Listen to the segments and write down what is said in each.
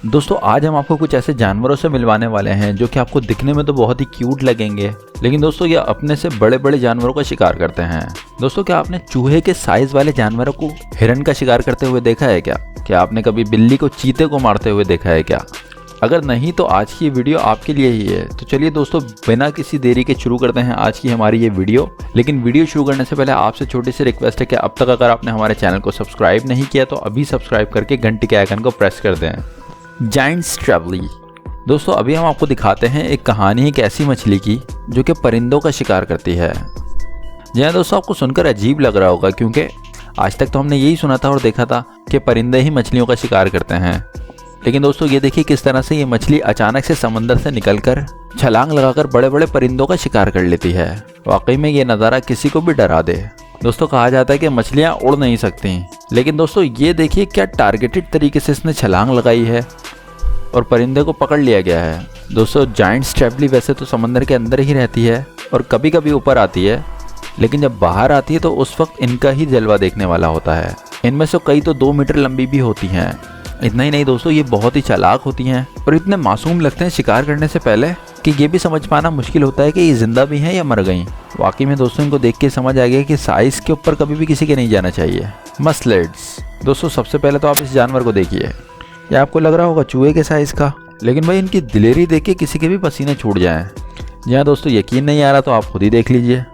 दोस्तों आज हम आपको कुछ ऐसे जानवरों से मिलवाने वाले हैं जो कि आपको दिखने में तो बहुत ही क्यूट लगेंगे, लेकिन दोस्तों ये अपने से बड़े बड़े जानवरों का शिकार करते हैं। दोस्तों क्या आपने चूहे के साइज वाले जानवरों को हिरन का शिकार करते हुए देखा है क्या? क्या आपने कभी बिल्ली को चीते को मारते हुए देखा है क्या? अगर नहीं तो आज की वीडियो आपके लिए ही है। तो चलिए दोस्तों बिना किसी देरी के शुरू करते हैं आज की हमारी ये वीडियो। लेकिन वीडियो शुरू करने से पहले आपसे छोटी सी रिक्वेस्ट है कि अब तक अगर आपने हमारे चैनल को सब्सक्राइब नहीं किया तो अभी सब्सक्राइब करके घंटी के आइकन को प्रेस कर दें। जायंट स्ट्रेवली। दोस्तों अभी हम आपको दिखाते हैं एक कहानी एक ऐसी मछली की जो कि परिंदों का शिकार करती है। जी हाँ दोस्तों, आपको सुनकर अजीब लग रहा होगा क्योंकि आज तक तो हमने यही सुना था और देखा था कि परिंदे ही मछलियों का शिकार करते हैं। लेकिन दोस्तों ये देखिए किस तरह से ये मछली अचानक से समंदर से निकलकर छलांग लगाकर बड़े बड़े परिंदों का शिकार कर लेती है। वाकई में ये नज़ारा किसी को भी डरा दे। दोस्तों कहा जाता है कि मछलियाँ उड़ नहीं सकती, लेकिन दोस्तों ये देखिए क्या टारगेटेड तरीके से इसने छलांग लगाई है और परिंदे को पकड़ लिया गया है। दोस्तों जायंट स्ट्रेवली वैसे तो समंदर के अंदर ही रहती है और कभी कभी ऊपर आती है, लेकिन जब बाहर आती है तो उस वक्त इनका ही जलवा देखने वाला होता है। इनमें से कई तो 2 मीटर लंबी भी होती हैं। इतना ही नहीं दोस्तों, ये बहुत ही चालाक होती हैं और इतने मासूम लगते हैं शिकार करने से पहले कि ये भी समझ पाना मुश्किल होता है कि ये जिंदा भी हैं या मर गई। वाकई में दोस्तों इनको देख के समझ आ गया कि साइज के ऊपर कभी भी किसी के नहीं जाना चाहिए। मस्टर्ड्स। दोस्तों सबसे पहले तो आप इस जानवर को देखिए, ये आपको लग रहा होगा चूहे के साइज का, लेकिन भाई इनकी दिलेरी देख के किसी के भी पसीने छूट जाएं। जी हाँ दोस्तों, यकीन नहीं आ रहा तो आप खुद ही देख लीजिए।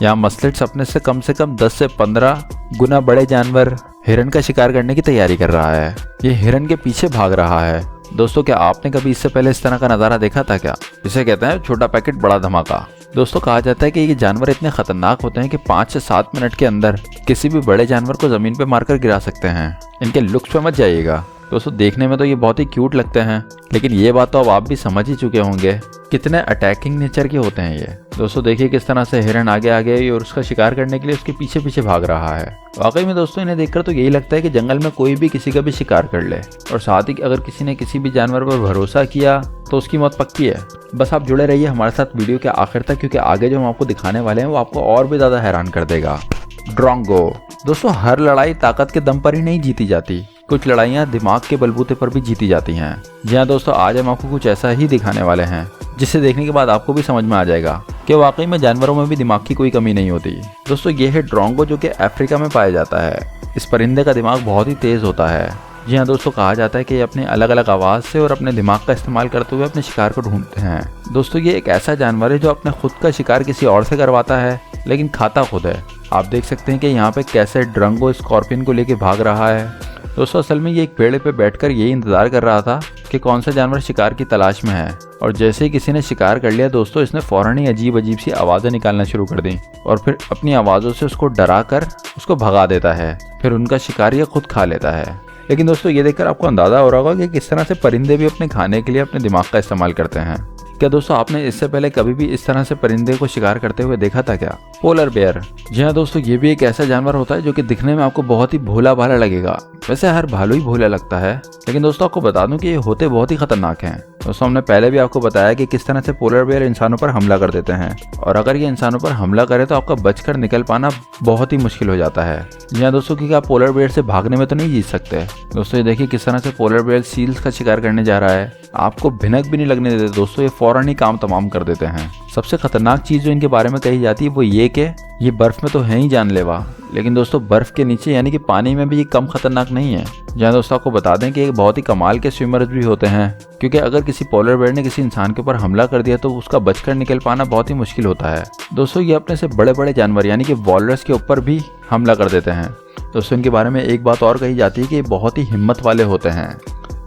यहाँ मस्टर्ड्स अपने से कम 10 से 15 गुना बड़े जानवर हिरन का शिकार करने की तैयारी कर रहा है। ये हिरन के पीछे भाग रहा है। दोस्तों क्या आपने कभी इससे पहले इस तरह का नज़ारा देखा था क्या? इसे कहते हैं छोटा पैकेट बड़ा धमाका। दोस्तों कहा जाता है कि ये जानवर इतने खतरनाक होते हैं कि 5 से 7 मिनट के अंदर किसी भी बड़े जानवर को जमीन पे मारकर गिरा सकते हैं। इनके लुक्स पे मत जाइएगा दोस्तों, देखने में तो ये बहुत ही क्यूट लगते हैं, लेकिन ये बात तो अब आप भी समझ ही चुके होंगे कितने अटैकिंग नेचर के होते हैं ये। दोस्तों देखिए किस तरह से हिरन आगे आगे और उसका शिकार करने के लिए उसके पीछे पीछे भाग रहा है। वाकई में दोस्तों इन्हें देखकर तो यही लगता है कि जंगल में कोई भी किसी का भी शिकार कर ले, और साथ ही अगर किसी ने किसी भी जानवर पर भरोसा किया तो उसकी मौत पक्की है। बस आप जुड़े रहिए हमारे साथ वीडियो के आखिर तक, क्योंकि आगे जो हम आपको दिखाने वाले हैं वो आपको और भी ज़्यादा हैरान कर देगा। ड्रोंगो। दोस्तों हर लड़ाई ताकत के दम पर ही नहीं जीती जाती, कुछ लड़ाइयाँ दिमाग के बलबूते पर भी जीती जाती हैं। जी हाँ दोस्तों, आज हम आपको कुछ ऐसा ही दिखाने वाले हैं जिसे देखने के बाद आपको भी समझ में आ जाएगा कि वाकई में जानवरों में भी दिमाग की कोई कमी नहीं होती। दोस्तों ये है ड्रोंगो जो कि अफ्रीका में पाया जाता है। इस परिंदे का दिमाग बहुत ही तेज होता है। जी हाँ दोस्तों, कहा जाता है कि ये अपने अलग अलग आवाज़ से और अपने दिमाग का इस्तेमाल करते हुए अपने शिकार को ढूंढते हैं। दोस्तों ये एक ऐसा जानवर है जो अपने खुद का शिकार किसी और से करवाता है लेकिन खाता खुद है। आप देख सकते हैं कि यहाँ पे कैसे ड्रोंगो स्कॉर्पियन को लेके भाग रहा है। दोस्तों असल में ये एक पेड़ पे बैठकर यही इंतजार कर रहा था कि कौन सा जानवर शिकार की तलाश में है, और जैसे ही किसी ने शिकार कर लिया दोस्तों इसने फौरन ही अजीब अजीब सी आवाज़ें निकालना शुरू कर दी और फिर अपनी आवाज़ों से उसको डरा कर उसको भगा देता है। फिर उनका शिकार ये खुद खा लेता है। लेकिन दोस्तों ये देखकर आपको अंदाजा हो रहा होगा कि किस तरह से परिंदे भी अपने खाने के लिए अपने दिमाग का इस्तेमाल करते हैं। क्या दोस्तों आपने इससे पहले कभी भी इस तरह से परिंदे को शिकार करते हुए देखा था क्या? Polar bear. जी हाँ दोस्तों, ये भी एक ऐसा जानवर होता है जो कि दिखने में आपको बहुत ही भोला भाला लगेगा। वैसे हर भालू ही भोला लगता है, लेकिन दोस्तों आपको बता दूं कि ये होते बहुत ही खतरनाक हैं। दोस्तों हमने पहले भी आपको बताया कि किस तरह से पोलर बेयर इंसानों पर हमला कर देते हैं, और अगर ये इंसानों पर हमला करे तो आपका बचकर निकल पाना बहुत ही मुश्किल हो जाता है। जी हाँ दोस्तों, क्योंकि आप पोलर बेयर से भागने में तो नहीं जीत सकते। दोस्तों ये देखिए किस तरह से पोलर बेयर सील्स का शिकार करने जा रहा है। आपको भिनक भी नहीं लगने देते दोस्तों, ये फौरन ही काम तमाम कर देते हैं। सबसे खतरनाक चीज़ जो इनके बारे में कही जाती है वो ये कि ये बर्फ़ में तो है ही जानलेवा, लेकिन दोस्तों बर्फ़ के नीचे यानी कि पानी में भी ये कम खतरनाक नहीं है। जहाँ दोस्तों आपको बता दें कि एक बहुत ही कमाल के स्विमर्स भी होते हैं, क्योंकि अगर किसी पोलर बेयर ने किसी इंसान के ऊपर हमला कर दिया तो उसका बचकर निकल पाना बहुत ही मुश्किल होता है। दोस्तों ये अपने से बड़े बड़े जानवर यानी कि वॉलरस के ऊपर भी हमला कर देते हैं। दोस्तों इनके बारे में एक बात और कही जाती है कि ये बहुत ही हिम्मत वाले होते हैं।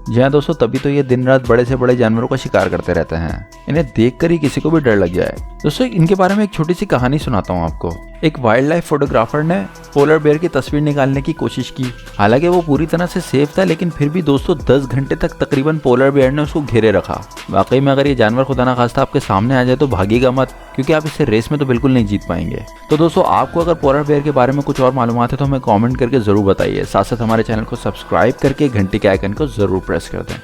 जी हाँ दोस्तों, तभी तो ये दिन रात बड़े से बड़े जानवरों का शिकार करते रहते हैं। इन्हें देखकर ही किसी को भी डर लग जाए। दोस्तों इनके बारे में एक छोटी सी कहानी सुनाता हूँ आपको। एक वाइल्ड लाइफ फोटोग्राफर ने पोलर बेयर की तस्वीर निकालने की कोशिश की। हालांकि वो पूरी तरह से सेफ था, लेकिन फिर भी दोस्तों 10 घंटे तक तकरीबन पोलर बेयर ने उसको घेरे रखा। वाकई में अगर ये जानवर खुदा ना खास्ता आपके सामने आ जाए तो भागिएगा मत, क्योंकि आप इससे रेस में तो बिल्कुल नहीं जीत पाएंगे। तो दोस्तों आपको अगर पोलर बेयर के बारे में कुछ और मालूमात है तो हमें कमेंट करके जरूर बताइए। साथ साथ हमारे चैनल को सब्सक्राइब करके घंटी के आइकन को जरूर प्रेस कर दें।